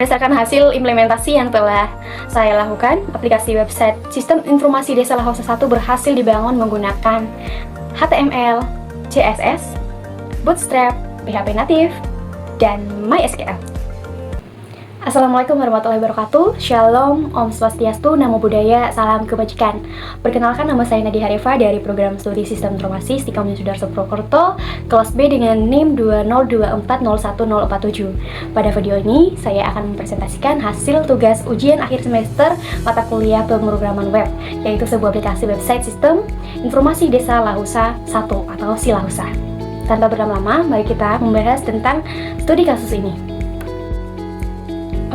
Berdasarkan hasil implementasi yang telah saya lakukan, aplikasi website Sistem Informasi Desa Lahosa 1 berhasil dibangun menggunakan HTML, CSS, Bootstrap, PHP native, dan MySQL. Assalamualaikum warahmatullahi wabarakatuh. Shalom, Om Swastiastu, Namo Buddhaya, Salam Kebajikan. Perkenalkan, nama saya Nadia Harifa dari Program Studi Sistem Informasi Stikom Sudarso Purwokerto, kelas B dengan NIM 202401047. Pada video ini, saya akan mempresentasikan hasil tugas ujian akhir semester mata kuliah pemrograman web, yaitu sebuah aplikasi website Sistem Informasi Desa Lahosa 1 atau SILAHOSA. Tanpa berlama-lama, mari kita membahas tentang studi kasus ini.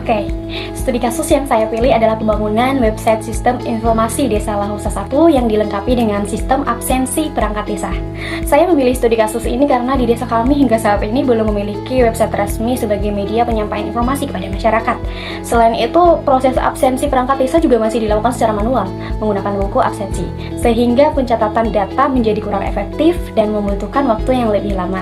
Oke, studi kasus yang saya pilih adalah pembangunan website Sistem Informasi Desa Lahosa 1 yang dilengkapi dengan sistem absensi perangkat desa. Saya memilih studi kasus ini karena di desa kami hingga saat ini belum memiliki website resmi sebagai media penyampaian informasi kepada masyarakat. Selain itu, proses absensi perangkat desa juga masih dilakukan secara manual menggunakan buku absensi, sehingga pencatatan data menjadi kurang efektif dan membutuhkan waktu yang lebih lama.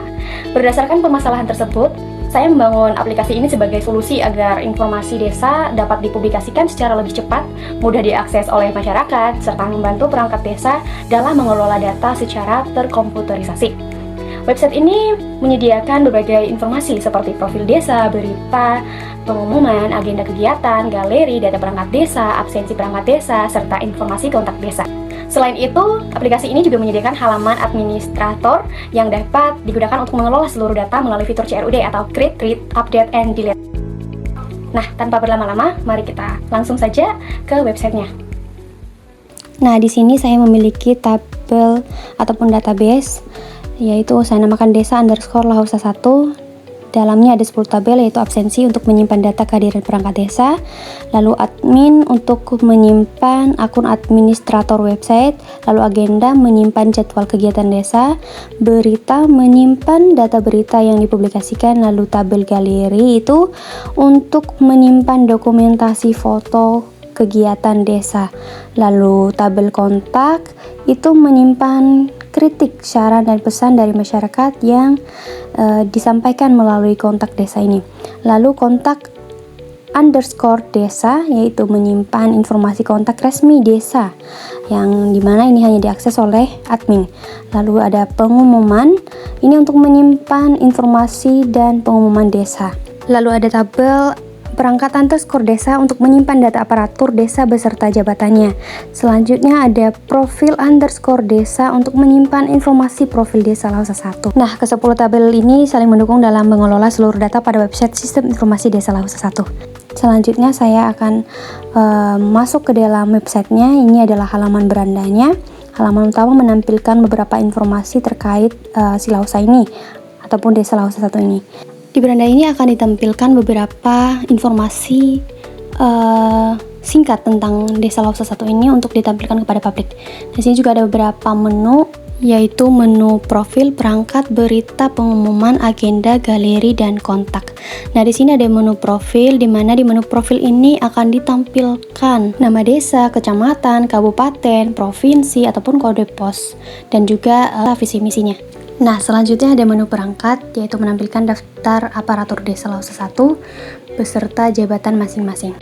Berdasarkan permasalahan tersebut, saya membangun aplikasi ini sebagai solusi agar informasi desa dapat dipublikasikan secara lebih cepat, mudah diakses oleh masyarakat, serta membantu perangkat desa dalam mengelola data secara terkomputerisasi. Website ini menyediakan berbagai informasi seperti profil desa, berita, pengumuman, agenda kegiatan, galeri, data perangkat desa, absensi perangkat desa, serta informasi kontak desa. Selain itu, aplikasi ini juga menyediakan halaman administrator yang dapat digunakan untuk mengelola seluruh data melalui fitur CRUD atau Create, Read, Update, and Delete. Nah, tanpa berlama-lama, mari kita langsung saja ke websitenya. Nah, di sini saya memiliki tabel ataupun database, yaitu saya namakan desa_lahosa 1. Dalamnya ada 10 tabel, yaitu absensi untuk menyimpan data kehadiran perangkat desa, lalu admin untuk menyimpan akun administrator website, lalu agenda menyimpan jadwal kegiatan desa, berita menyimpan data berita yang dipublikasikan, lalu tabel galeri itu untuk menyimpan dokumentasi foto kegiatan desa, lalu tabel kontak itu menyimpan kritik, saran, dan pesan dari masyarakat yang disampaikan melalui kontak desa ini. Lalu kontak underscore desa, yaitu menyimpan informasi kontak resmi desa yang dimana ini hanya diakses oleh admin. Lalu ada pengumuman, ini untuk menyimpan informasi dan pengumuman desa. Lalu ada tabel perangkat underscore desa untuk menyimpan data aparatur desa beserta jabatannya. Selanjutnya ada profil underscore desa untuk menyimpan informasi profil desa Lahosa 1. Nah, ke-10 tabel ini saling mendukung dalam mengelola seluruh data pada website Sistem Informasi Desa Lahosa 1. Selanjutnya saya akan masuk ke dalam websitenya. Ini adalah halaman berandanya. Halaman utama menampilkan beberapa informasi terkait SILAHOSA ini ataupun Desa Lahosa 1 ini. Di beranda ini akan ditampilkan beberapa informasi singkat tentang Desa Lahosa 1 ini untuk ditampilkan kepada publik. Di sini juga ada beberapa menu, yaitu menu profil, perangkat, berita, pengumuman, agenda, galeri, dan kontak. Nah, di sini ada menu profil, di mana di menu profil ini akan ditampilkan nama desa, kecamatan, kabupaten, provinsi, ataupun kode pos, dan juga visi misinya. Nah, selanjutnya ada menu perangkat, yaitu menampilkan daftar aparatur Desa Lahosa 1 beserta jabatan masing-masing.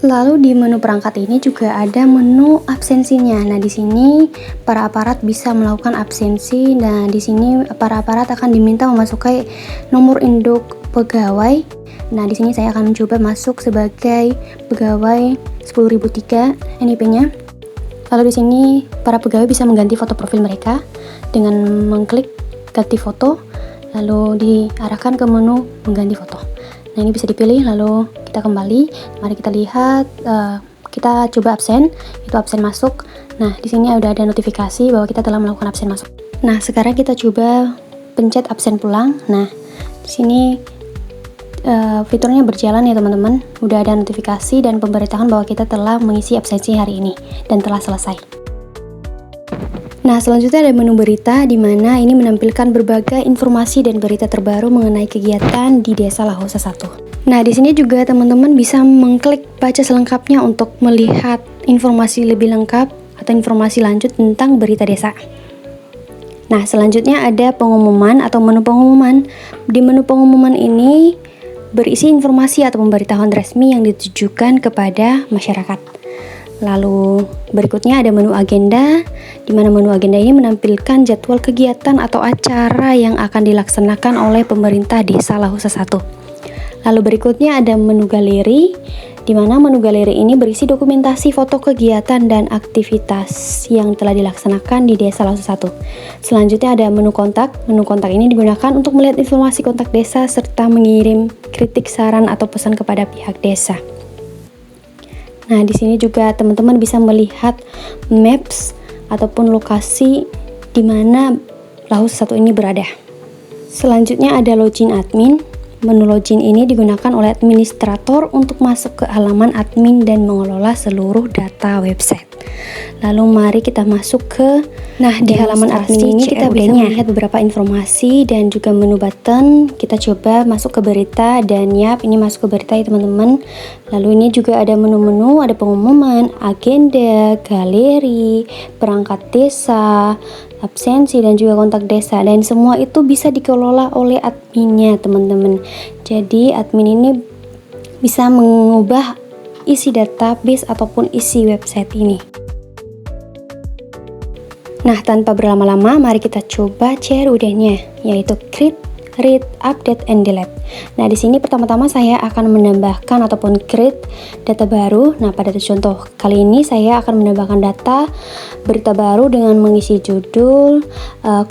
Lalu di menu perangkat ini juga ada menu absensinya. Nah, di sini para aparat bisa melakukan absensi. Nah, di sini para aparat akan diminta memasukkan nomor induk pegawai. Nah, di sini saya akan mencoba masuk sebagai pegawai 10.003 NIP-nya. Lalu di sini para pegawai bisa mengganti foto profil mereka dengan mengklik ganti foto, lalu diarahkan ke menu mengganti foto. Nah, ini bisa dipilih, lalu kita kembali. Mari kita lihat, kita coba absen, itu absen masuk. Nah, di sini udah ada notifikasi bahwa kita telah melakukan absen masuk. Nah, sekarang kita coba pencet absen pulang. Nah, di sini fiturnya berjalan ya teman-teman. Udah ada notifikasi dan pemberitahuan bahwa kita telah mengisi absensi hari ini dan telah selesai. Nah, selanjutnya ada menu berita, di mana ini menampilkan berbagai informasi dan berita terbaru mengenai kegiatan di Desa Lahosa 1. Nah, di sini juga teman-teman bisa mengklik baca selengkapnya untuk melihat informasi lebih lengkap atau informasi lanjut tentang berita desa. Nah, selanjutnya ada pengumuman atau menu pengumuman. Di menu pengumuman ini berisi informasi atau pemberitahuan resmi yang ditujukan kepada masyarakat. Lalu berikutnya ada menu agenda, di mana menu agenda ini menampilkan jadwal kegiatan atau acara yang akan dilaksanakan oleh pemerintah Desa Lahusa 1. Lalu berikutnya ada menu galeri, di mana menu galeri ini berisi dokumentasi foto kegiatan dan aktivitas yang telah dilaksanakan di Desa Lahusa 1. Selanjutnya ada menu kontak. Menu kontak ini digunakan untuk melihat informasi kontak desa serta mengirim kritik, saran atau pesan kepada pihak desa. Nah, di sini juga teman-teman bisa melihat maps ataupun lokasi di mana Lahusa 1 ini berada. Selanjutnya ada login admin. Menu login ini digunakan oleh administrator untuk masuk ke halaman admin dan mengelola seluruh data website. Lalu mari kita masuk ke di halaman admin ini kita bisa melihat beberapa informasi dan juga menu button. Kita coba masuk ke berita dan ini masuk ke berita ya teman-teman. Lalu ini juga ada menu-menu, ada pengumuman, agenda, galeri, perangkat desa, absensi dan juga kontak desa, dan semua itu bisa dikelola oleh adminnya teman-teman. Jadi admin ini bisa mengubah isi database ataupun isi website ini. Nah, tanpa berlama-lama mari kita coba CRUD-nya, yaitu create, read, update, and delete. Nah, di sini pertama-tama saya akan menambahkan ataupun create data baru. Nah, pada contoh kali ini saya akan menambahkan data berita baru dengan mengisi judul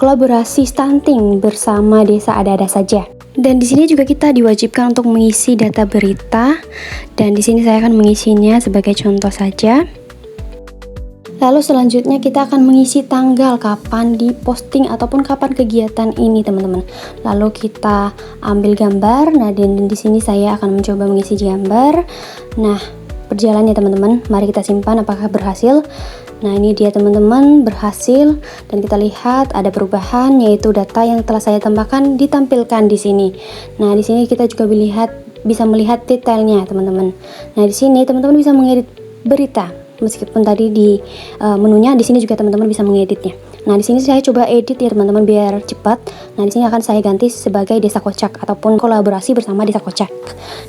kolaborasi stunting bersama desa ada-ada saja. Dan di sini juga kita diwajibkan untuk mengisi data berita, dan di sini saya akan mengisinya sebagai contoh saja. Lalu selanjutnya kita akan mengisi tanggal kapan diposting ataupun kapan kegiatan ini teman-teman. Lalu kita ambil gambar. Nah, dan di sini saya akan mencoba mengisi gambar. Nah, berjalan ya teman-teman. Mari kita simpan apakah berhasil. Nah, ini dia teman-teman, berhasil, dan kita lihat ada perubahan, yaitu data yang telah saya tambahkan ditampilkan di sini. Nah, di sini kita juga bisa melihat detailnya teman-teman. Nah, di sini teman-teman bisa mengedit berita. Meskipun tadi di menunya, di sini juga teman-teman bisa mengeditnya. Nah, di sini saya coba edit ya teman-teman biar cepat. Nah, di sini akan saya ganti sebagai Desa Kocak ataupun kolaborasi bersama Desa Kocak.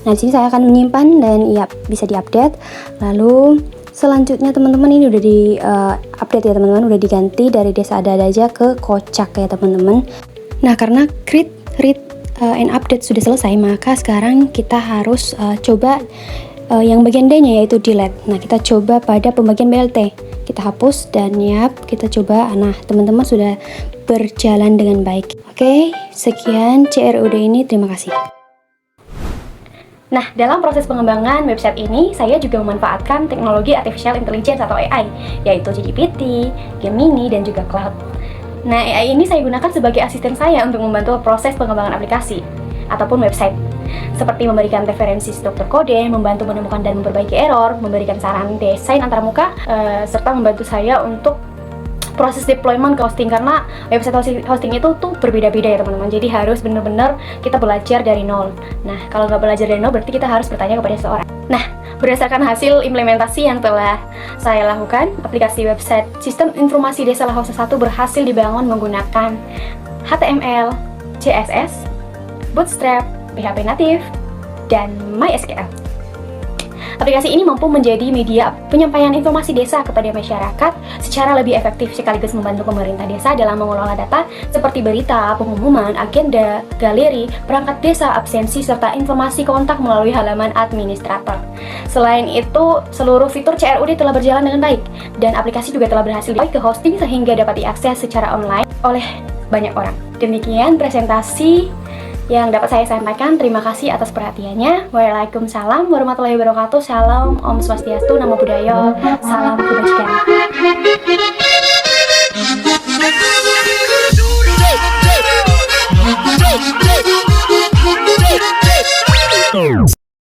Nah, di sini saya akan menyimpan dan bisa diupdate. Lalu selanjutnya teman-teman ini udah di update ya teman-teman, udah diganti dari Desa Ada-ada aja ke Kocak ya teman-teman. Nah, karena create, read, and update sudah selesai, maka sekarang kita harus coba yang bagian D-nya, yaitu delete. Nah, kita coba pada pembagian BLT, kita hapus dan kita coba. Nah, teman-teman sudah berjalan dengan baik. Oke, sekian CRUD ini, terima kasih. Nah, dalam proses pengembangan website ini, saya juga memanfaatkan teknologi Artificial Intelligence atau AI, yaitu ChatGPT, Gemini, dan juga Cloud. Nah, AI ini saya gunakan sebagai asisten saya untuk membantu proses pengembangan aplikasi ataupun website, seperti memberikan referensi struktur kode, membantu menemukan dan memperbaiki error, memberikan saran desain antarmuka, serta membantu saya untuk proses deployment ke hosting, karena website hosting itu tuh berbeda-beda ya teman-teman. Jadi harus benar-benar kita belajar dari nol. Nah, kalau nggak belajar dari nol berarti kita harus bertanya kepada seseorang. Nah, berdasarkan hasil implementasi yang telah saya lakukan, aplikasi website Sistem Informasi Desa Lahusa 1 berhasil dibangun menggunakan HTML, CSS, Bootstrap, PHP natif, dan MySQL. Aplikasi ini mampu menjadi media penyampaian informasi desa kepada masyarakat secara lebih efektif, sekaligus membantu pemerintah desa dalam mengelola data seperti berita, pengumuman, agenda, galeri, perangkat desa, absensi, serta informasi kontak melalui halaman administrator. Selain itu, seluruh fitur CRUD telah berjalan dengan baik, dan aplikasi juga telah berhasil ke hosting sehingga dapat diakses secara online oleh banyak orang. Demikian presentasi yang dapat saya sampaikan. Terima kasih atas perhatiannya. Waalaikumsalam warahmatullahi wabarakatuh. Salam, Om Swastiastu, Namo Buddhaya, salam kebajikan.